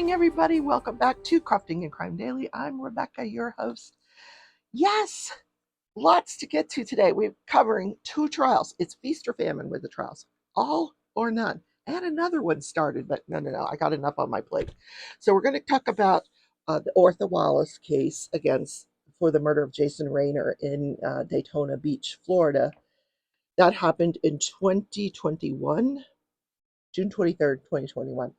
morning, everybody. Welcome back to Crafting and Crime Daily. I'm Rebecca, your host. Yes, lots to get to today. We're covering 2 trials. It's feast or famine with the trials, all or none. I had another one started, but no. I got enough on my plate. So we're going to talk about the Ortha Wallace case for the murder of Jason Rayner in Daytona Beach, Florida. That happened in 2021, June 23rd, 2021.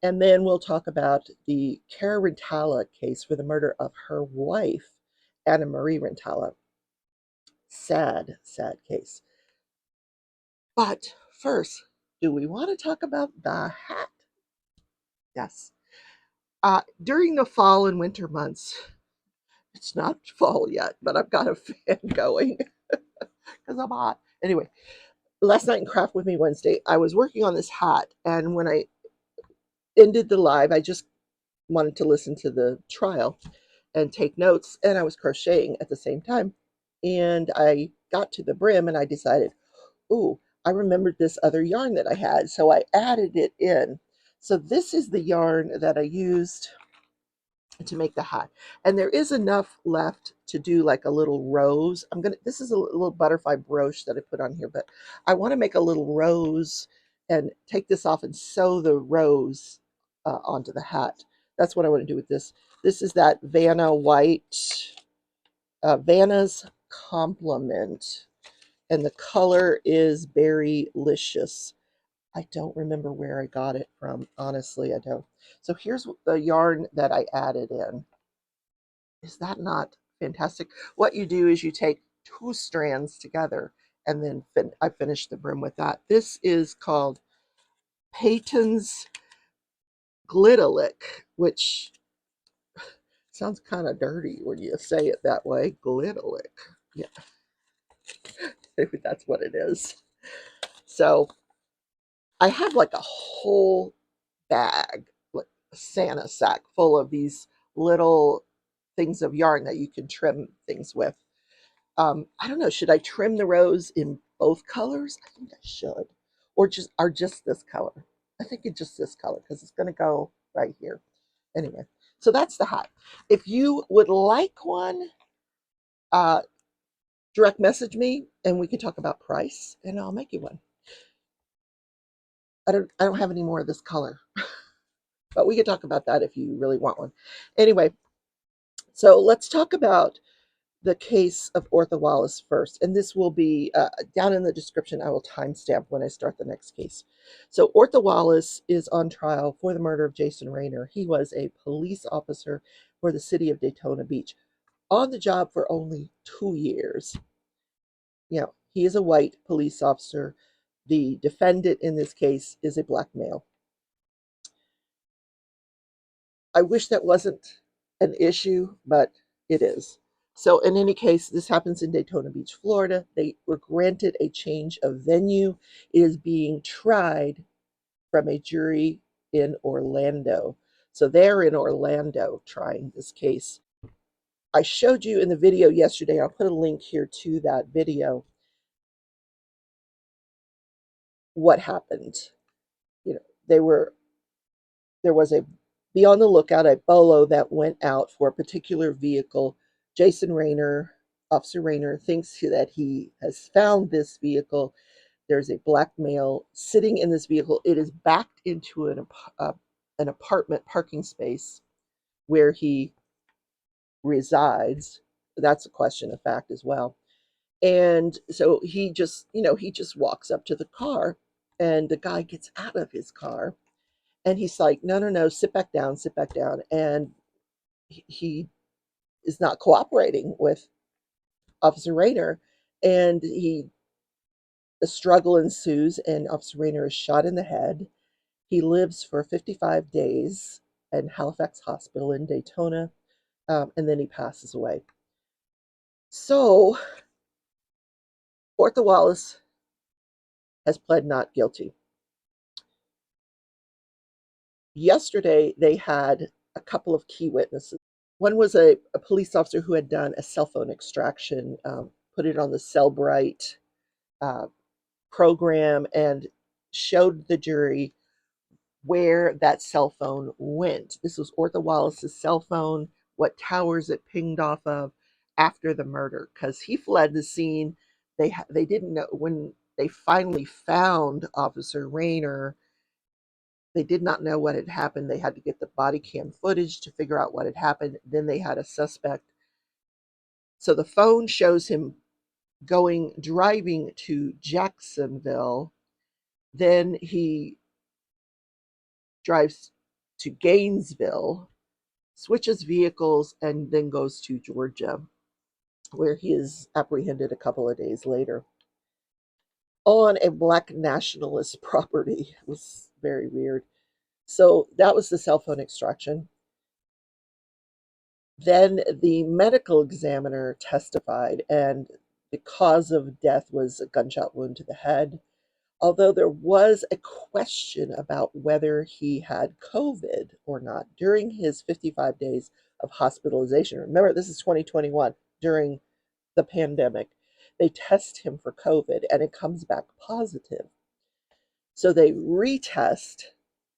And then we'll talk about the Cara Rentala case for the murder of her wife, Anna Marie Rentala. Sad, sad case. But first, do we want to talk about the hat? Yes. During the fall and winter months, it's not fall yet, but I've got a fan going because I'm hot. Anyway, last night in Craft With Me Wednesday, I was working on this hat, and when I ended the live, I just wanted to listen to the trial and take notes, and I was crocheting at the same time. And I got to the brim and I decided, ooh, I remembered this other yarn that I had, so I added it in. So this is the yarn that I used to make the hat, and there is enough left to do like a little rose. This is a little butterfly brooch that I put on here, but I want to make a little rose and take this off and sew the rose onto the hat. That's what I want to do with this. This is that Vanna white, Vanna's Compliment, and the color is Berrylicious. I don't remember where I got it from. Honestly, I don't. So here's the yarn that I added in. Is that not fantastic? What you do is you take 2 strands together, and then I finish the brim with that. This is called Peyton's Glitalic, which sounds kind of dirty when you say it that way. Glitalic. Yeah, maybe that's what it is. So I have like a whole bag, like a Santa sack full of these little things of yarn that you can trim things with. I don't know, should I trim the rose in both colors? I think I should. Or just this color. I think it's just this color because it's going to go right here. Anyway, so that's the hat. If you would like one, uh, direct message me and we can talk about price and I'll make you one. I don't have any more of this color, but we can talk about that if you really want one. Anyway, so let's talk about the case of Ortha Wallace first, and this will be down in the description. I will timestamp when I start the next case. So Ortha Wallace is on trial for the murder of Jason Rayner. He was a police officer for the city of Daytona Beach, on the job for only 2 years. You know, he is a white police officer. The defendant in this case is a black male. I wish that wasn't an issue, but it is. So in any case, this happens in Daytona Beach, Florida. They were granted a change of venue. It is being tried from a jury in Orlando. So they're in Orlando trying this case. I showed you in the video yesterday, I'll put a link here to that video, what happened. You know, there was a be on the lookout, a bolo that went out for a particular vehicle. Jason Rayner, Officer Rayner, thinks that he has found this vehicle. There's a black male sitting in this vehicle. It is backed into an apartment parking space where he resides. That's a question of fact as well. And so he just walks up to the car, and the guy gets out of his car, and he's like, no, sit back down, sit back down. And he is not cooperating with Officer Rayner, and a struggle ensues, and Officer Rayner is shot in the head. He lives for 55 days in Halifax Hospital in Daytona, and then he passes away. So Ortha Wallace has pled not guilty. Yesterday, they had a couple of key witnesses. One was a police officer who had done a cell phone extraction, put it on the Cellbrite program, and showed the jury where that cell phone went. This was Ortha Wallace's cell phone, what towers it pinged off of after the murder, because he fled the scene. They didn't know when they finally found Officer Rayner. They did not know what had happened. They had to get the body cam footage to figure out what had happened. Then they had a suspect. So the phone shows him driving to Jacksonville. Then he drives to Gainesville, switches vehicles, and then goes to Georgia, where he is apprehended a couple of days later on a black nationalist property. It was very weird. So that was the cell phone extraction. Then the medical examiner testified, and the cause of death was a gunshot wound to the head. Although there was a question about whether he had COVID or not during his 55 days of hospitalization. Remember, this is 2021 during the pandemic. They test him for COVID and it comes back positive. So they retest,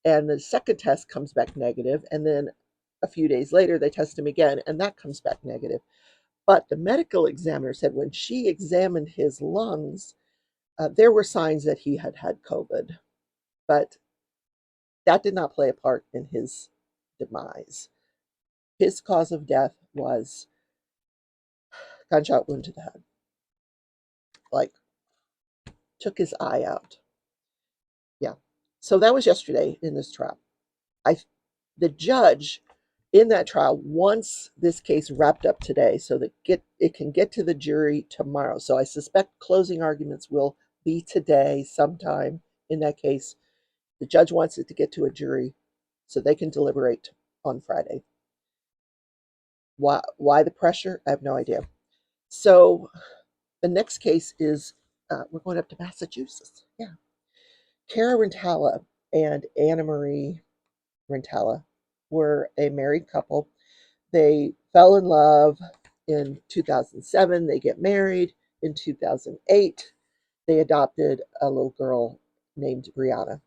and the second test comes back negative, and then a few days later they test him again and that comes back negative. But the medical examiner said when she examined his lungs, there were signs that he had had COVID, but that did not play a part in his demise. His cause of death was gunshot wound to the head. Like, took his eye out. Yeah. So that was yesterday in this trial. The judge in that trial wants this case wrapped up today so that it can get to the jury tomorrow. So I suspect closing arguments will be today sometime in that case. The judge wants it to get to a jury so they can deliberate on Friday. Why the pressure? I have no idea. So the next case is we're going up to Massachusetts. Yeah. Cara Rentala and Anna Marie Rentala were a married couple. They fell in love in 2007. They get married in 2008. They adopted a little girl named Brianna.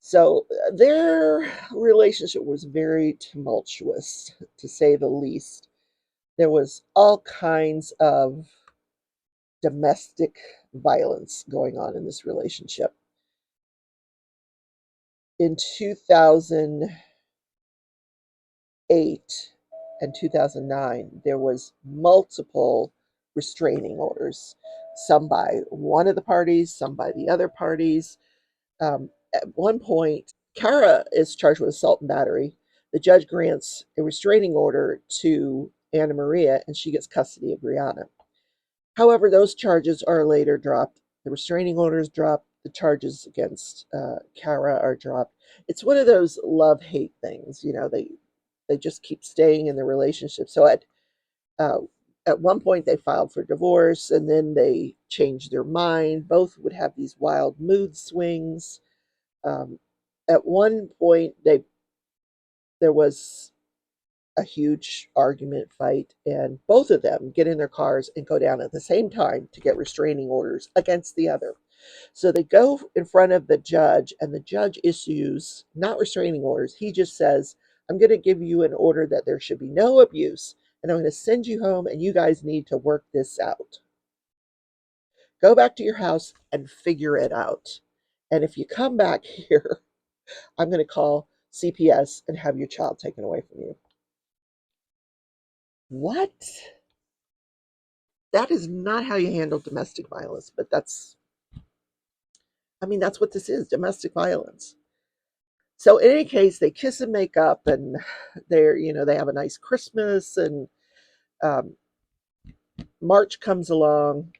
So their relationship was very tumultuous, to say the least. There was all kinds of domestic violence going on in this relationship. In 2008 and 2009, there was multiple restraining orders, some by one of the parties, some by the other parties. At one point, Cara is charged with assault and battery. The judge grants a restraining order to Anna Maria, and she gets custody of Brianna. However, those charges are later dropped. The restraining order is dropped. The charges against Cara are dropped. It's one of those love-hate things. They just keep staying in the relationship. So uh, at one point, they filed for divorce, and then they changed their mind. Both would have these wild mood swings. Um, at one point, there was a huge argument fight, and both of them get in their cars and go down at the same time to get restraining orders against the other. So they go in front of the judge, and the judge issues not restraining orders. He just says, I'm going to give you an order that there should be no abuse, and I'm going to send you home, and you guys need to work this out. Go back to your house and figure it out. And if you come back here, I'm going to call CPS and have your child taken away from you. What? That is not how you handle domestic violence, but that's what this is, domestic violence. So in any case, they kiss and make up, and they have a nice Christmas, and um, March comes along.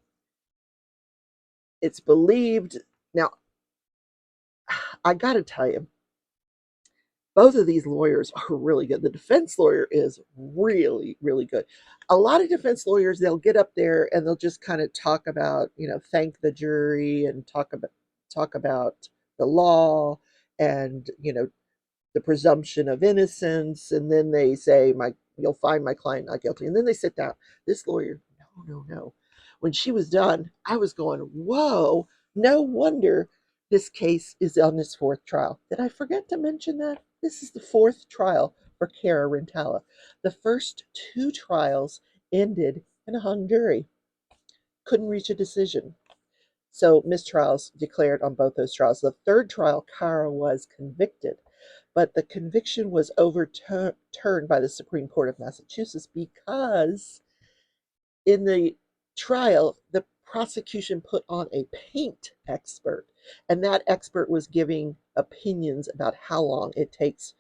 It's believed. Now, I got to tell you, both of these lawyers are really good. The defense lawyer is really, really good. A lot of defense lawyers, they'll get up there and they'll just kind of talk about, thank the jury and talk about the law and, the presumption of innocence. And then they say, you'll find my client not guilty. And then they sit down. This lawyer, no, no, no. When she was done, I was going, whoa, no wonder This case is on its fourth trial. Did I forget to mention that? This is the fourth trial for Cara Rentala. The first two trials ended in a hung jury. Couldn't reach a decision. So mistrials declared on both those trials. The third trial, Cara was convicted, but the conviction was overturned by the Supreme Court of Massachusetts because in the trial, the prosecution put on a paint expert, and that expert was giving opinions about how long it takes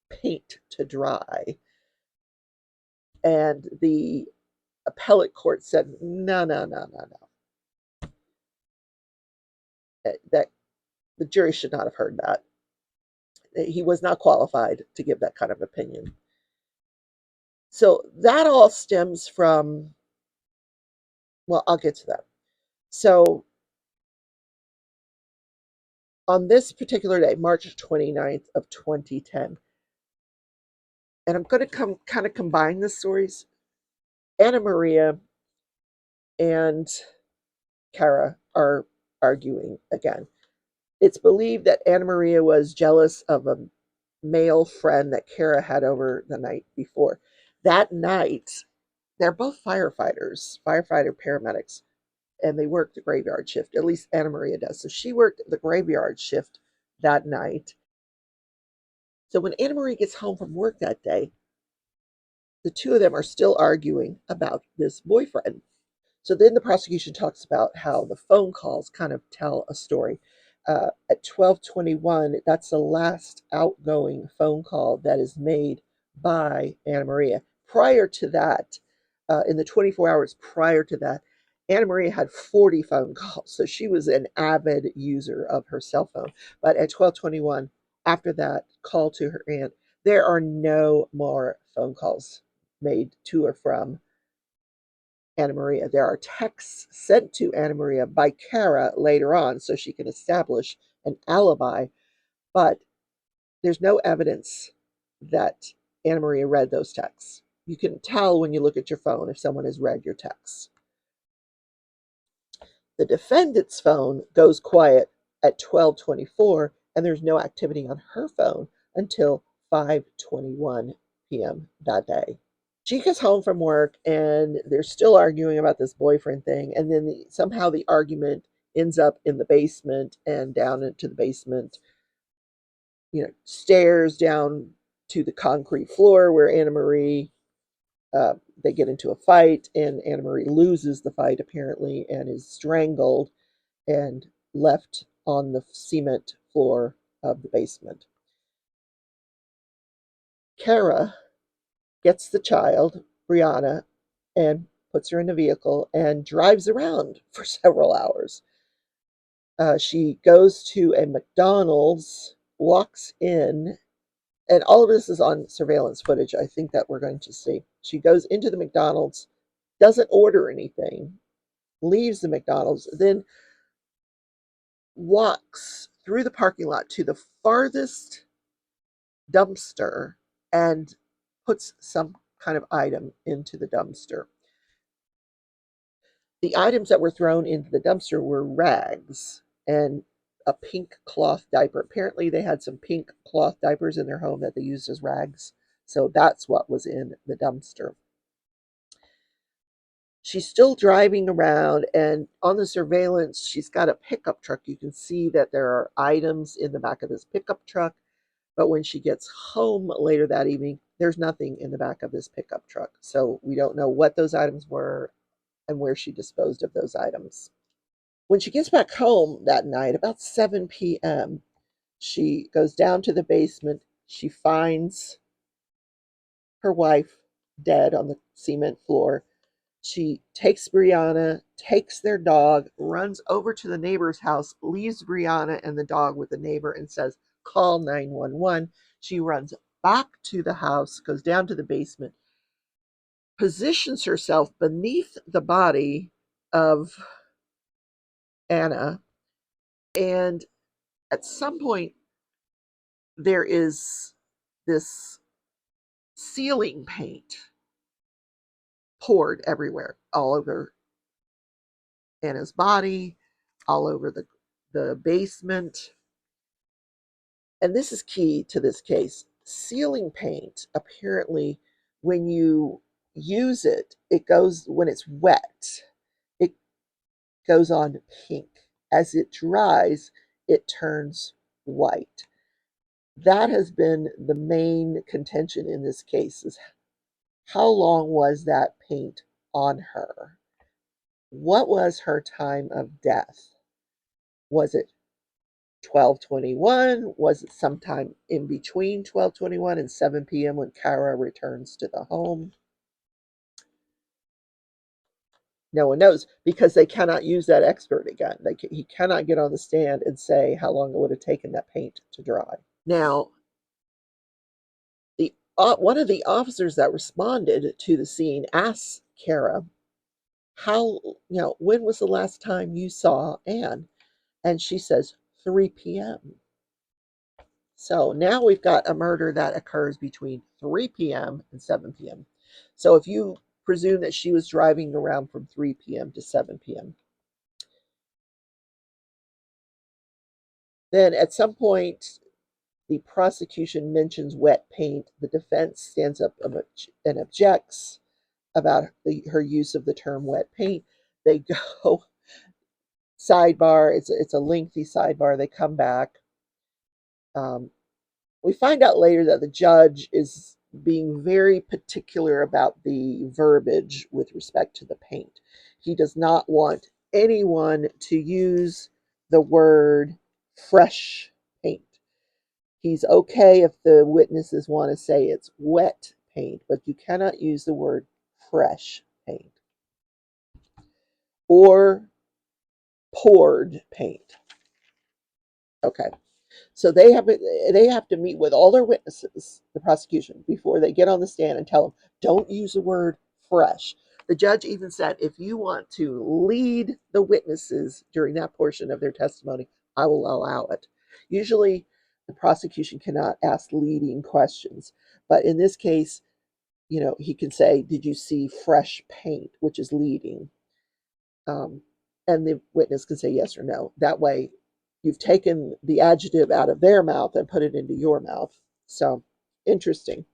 paint to dry. And the appellate court said, no, no, no, no, no. That the jury should not have heard that. He was not qualified to give that kind of opinion. So that all stems from, well, I'll get to that. So on this particular day, March 29th of 2010, and I'm going to kind of combine the stories. Anna Maria and Cara are arguing again. It's believed that Anna Maria was jealous of a male friend that Cara had over the night before. That night, they're both firefighter paramedics, and they worked the graveyard shift. At least Anna Maria does. So she worked the graveyard shift that night. So when Anna Maria gets home from work that day, the two of them are still arguing about this boyfriend. So then the prosecution talks about how the phone calls kind of tell a story. At 12:21, that's the last outgoing phone call that is made by Anna Maria. Prior to that, in the 24 hours prior to that, Anna Maria had 40 phone calls, so she was an avid user of her cell phone. But at 12:21, after that call to her aunt, there are no more phone calls made to or from Anna Maria. There are texts sent to Anna Maria by Cara later on so she can establish an alibi, but there's no evidence that Anna Maria read those texts. You can tell when you look at your phone if someone has read your texts. The defendant's phone goes quiet at 12:24, and there's no activity on her phone until 5:21 p.m. that day. She gets home from work and they're still arguing about this boyfriend thing, and then somehow the argument ends up in the basement, and down into the basement, stairs down to the concrete floor where Anna Marie, they get into a fight, and Anna Marie loses the fight apparently and is strangled and left on the cement floor of the basement. Cara gets the child, Brianna, and puts her in a vehicle and drives around for several hours. She goes to a McDonald's, walks in, and all of this is on surveillance footage, I think, that we're going to see. She goes into the McDonald's, doesn't order anything, leaves the McDonald's, then walks through the parking lot to the farthest dumpster and puts some kind of item into the dumpster. The items that were thrown into the dumpster were rags and a pink cloth diaper. Apparently, they had some pink cloth diapers in their home that they used as rags. So that's what was in the dumpster. She's still driving around, and on the surveillance, she's got a pickup truck. You can see that there are items in the back of this pickup truck. But when she gets home later that evening, there's nothing in the back of this pickup truck. So we don't know what those items were and where she disposed of those items. When she gets back home that night, about 7 p.m., she goes down to the basement. She finds her wife dead on the cement floor. She takes Brianna, takes their dog, runs over to the neighbor's house, leaves Brianna and the dog with the neighbor, and says, call 911. She runs back to the house, goes down to the basement, positions herself beneath the body of Anna, and at some point, there is this ceiling paint poured everywhere, all over Anna's body, all over the the basement. And this is key to this case. Ceiling paint, apparently, when you use it, it goes, when it's wet, it goes on pink. As it dries, it turns white. That has been the main contention in this case, is how long was that paint on her? What was her time of death? Was it 12:21? Was it sometime in between 12:21 and 7 p.m. when Cara returns to the home? No one knows, because they cannot use that expert again. He cannot get on the stand and say how long it would have taken that paint to dry. Now, the one of the officers that responded to the scene asks Cara, how, when was the last time you saw Anne? And she says 3 p.m. So now we've got a murder that occurs between 3 p.m. and 7 p.m. So if you presume that she was driving around from 3 p.m. to 7 p.m., then at some point the prosecution mentions wet paint. The defense stands up and objects about her use of the term wet paint. They go sidebar. It's a lengthy sidebar. They come back. We find out later that the judge is being very particular about the verbiage with respect to the paint. He does not want anyone to use the word fresh paint. He's okay if the witnesses want to say it's wet paint, but you cannot use the word fresh paint or poured paint. Okay. So they have to meet with all their witnesses, the prosecution, before they get on the stand and tell them, don't use the word fresh. The judge even said, if you want to lead the witnesses during that portion of their testimony, I will allow it. Usually the prosecution cannot ask leading questions, but in this case, he can say, did you see fresh paint, which is leading? And the witness can say yes or no. That way, you've taken the adjective out of their mouth and put it into your mouth. So, interesting.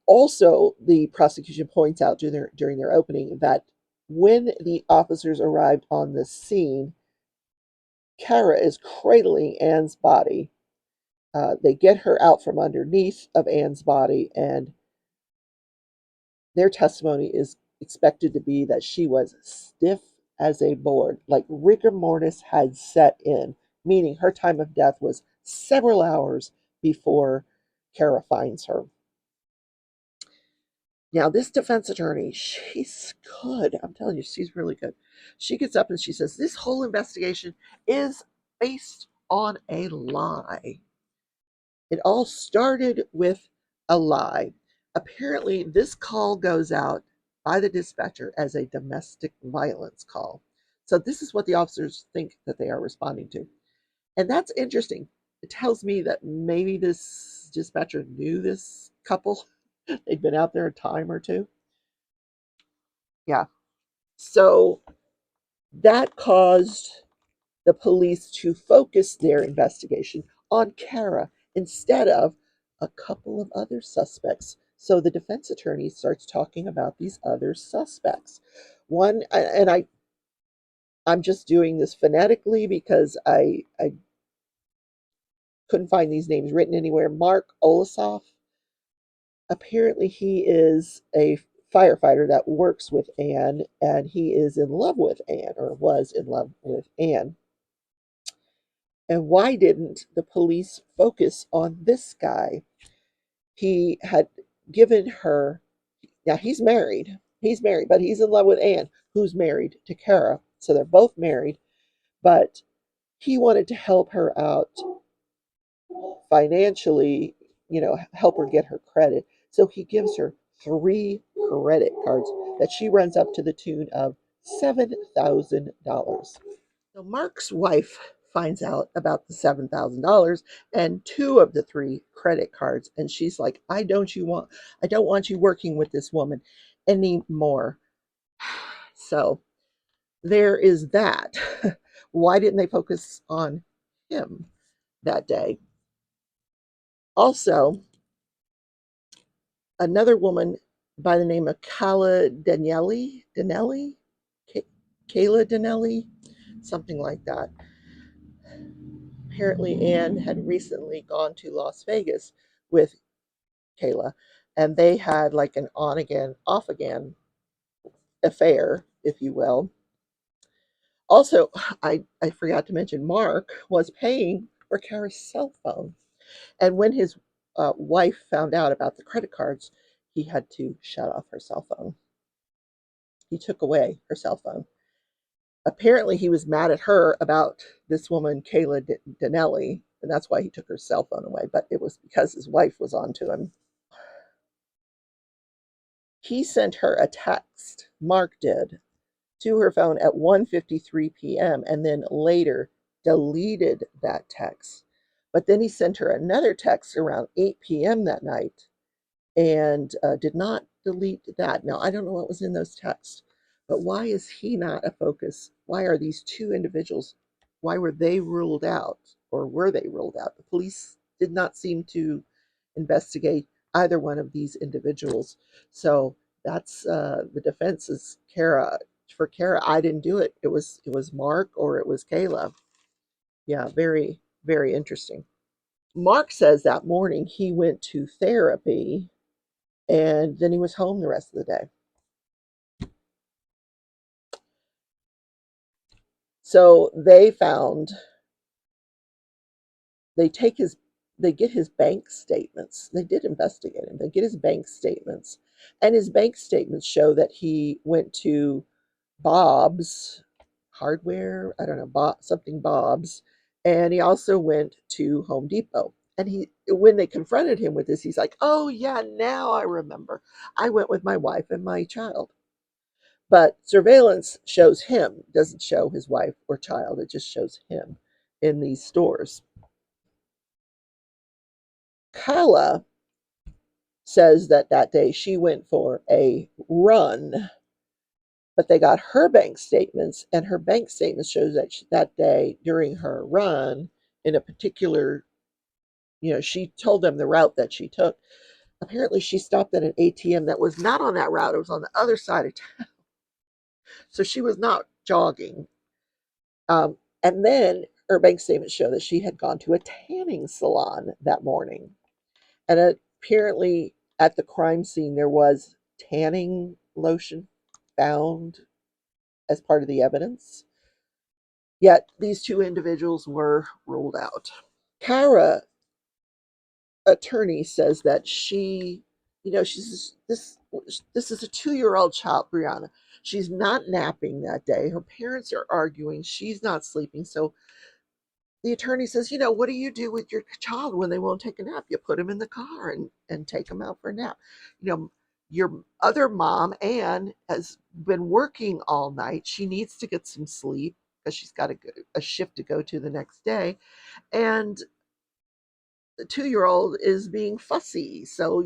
Also, the prosecution points out during their opening that when the officers arrived on the scene, Cara is cradling Anne's body. They get her out from underneath of Anne's body, and their testimony is expected to be that she was stiff as a board, like rigor mortis had set in, meaning her time of death was several hours before Cara finds her. Now, this defense attorney, she's good. I'm telling you, she's really good. She gets up and she says, this whole investigation is based on a lie. It all started with a lie. Apparently, this call goes out by the dispatcher as a domestic violence call. So this is what the officers think that they are responding to. And that's interesting. It tells me that maybe this dispatcher knew this couple. They'd been out there a time or two. Yeah. So that caused the police to focus their investigation on Cara instead of a couple of other suspects. So the defense attorney starts talking about these other suspects. One, and I'm just doing this phonetically because I couldn't find these names written anywhere. Mark Olasoff. Apparently, he is a firefighter that works with Anne, and he is in love with Anne, or was in love with Anne. And why didn't the police focus on this guy? He had given her, now he's married. He's married, but he's in love with Anne, who's married to Cara. So they're both married, but he wanted to help her out financially, help her get her credit. So he gives her 3 credit cards that she runs up to the tune of $7,000. So Mark's wife finds out about the $7,000 and 2 of the 3 credit cards, and she's like, I don't want you working with this woman anymore. So there is that. Why didn't they focus on him that day? Also, another woman by the name of Kayla Daniele, something like that. Apparently, Anne had recently gone to Las Vegas with Kayla, and they had like an on again, off again affair, if you will. Also, I forgot to mention Mark was paying for Cara's cell phone. And when his wife found out about the credit cards, he had to shut off her cell phone. He took away her cell phone. Apparently, he was mad at her about this woman, Kayla Danelli, and that's why he took her cell phone away. But it was because his wife was on to him. He sent her a text, Mark did, to her phone at 1:53 p.m. and then later deleted that text. But then he sent her another text around 8 p.m. that night and did not delete that. Now, I don't know what was in those texts, but why is he not a focus? Why are these two individuals, why were they ruled out or were they ruled out? The police did not seem to investigate either one of these individuals. So that's the defense is Cara. For Cara, I didn't do it. It was Mark or it was Kayla. Yeah, very, very interesting. Mark says that morning he went to therapy and then he was home the rest of the day. So they take his they get his bank statements. They did investigate him. They get his bank statements, and his bank statements show that he went to Bob's Hardware, I don't know, something Bob's, and he also went to Home Depot. And when they confronted him with this, he's like, "Oh yeah, now I remember. I went with my wife and my child." But surveillance shows him, doesn't show his wife or child. It just shows him in these stores. Kala says that that day she went for a run, but they got her bank statements, and her bank statement shows that that day during her run in a particular, she told them the route that she took. Apparently, she stopped at an ATM that was not on that route, it was on the other side of town. So she was not jogging. And then her bank statements show that she had gone to a tanning salon that morning. And apparently, at the crime scene, there was tanning lotion found as part of the evidence. Yet these two individuals were ruled out. Cara attorney says that she's this is a 2-year-old child, Brianna. She's not napping that day. Her parents are arguing. She's not sleeping. So the attorney says, what do you do with your child when they won't take a nap? You put them in the car and take them out for a nap. Your other mom, Anne, has been working all night. She needs to get some sleep because she's got a shift to go to the next day. And the 2-year-old is being fussy. So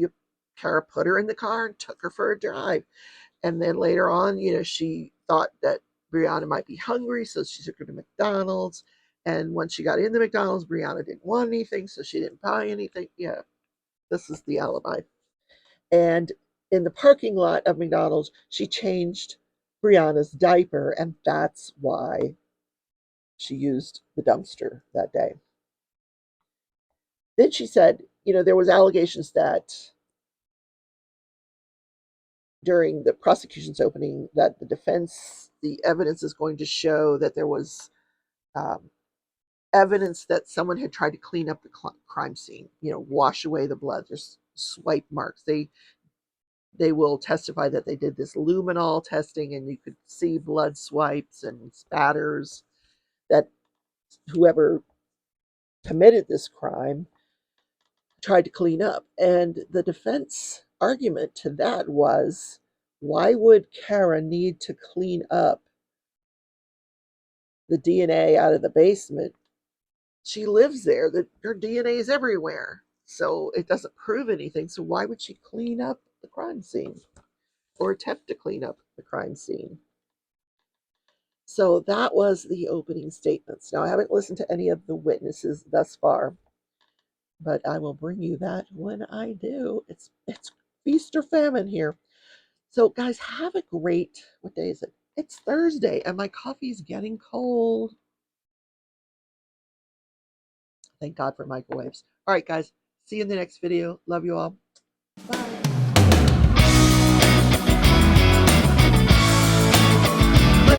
Cara put her in the car and took her for a drive. And then later on, she thought that Brianna might be hungry, so she took her to McDonald's. And when she got in the McDonald's, Brianna didn't want anything, so she didn't buy anything. Yeah, this is the alibi. And in the parking lot of McDonald's, she changed Brianna's diaper, and that's why she used the dumpster that day. Then she said, there was allegations that during the prosecution's opening that the evidence is going to show that there was um, evidence that someone had tried to clean up the crime scene, wash away the blood. There's swipe marks. They will testify that they did this luminol testing and you could see blood swipes and spatters that whoever committed this crime tried to clean up. And the defense argument to that was, why would Cara need to clean up the DNA out of the basement? She lives there. Her DNA is everywhere. So it doesn't prove anything. So why would she clean up the crime scene or attempt to clean up the crime scene? So that was the opening statements. Now, I haven't listened to any of the witnesses thus far, but I will bring you that when I do. It's feast or famine here. So, guys, have a great, what day is it? It's Thursday, and my coffee's getting cold. Thank God for microwaves. All right, guys, see you in the next video. Love you all. Bye.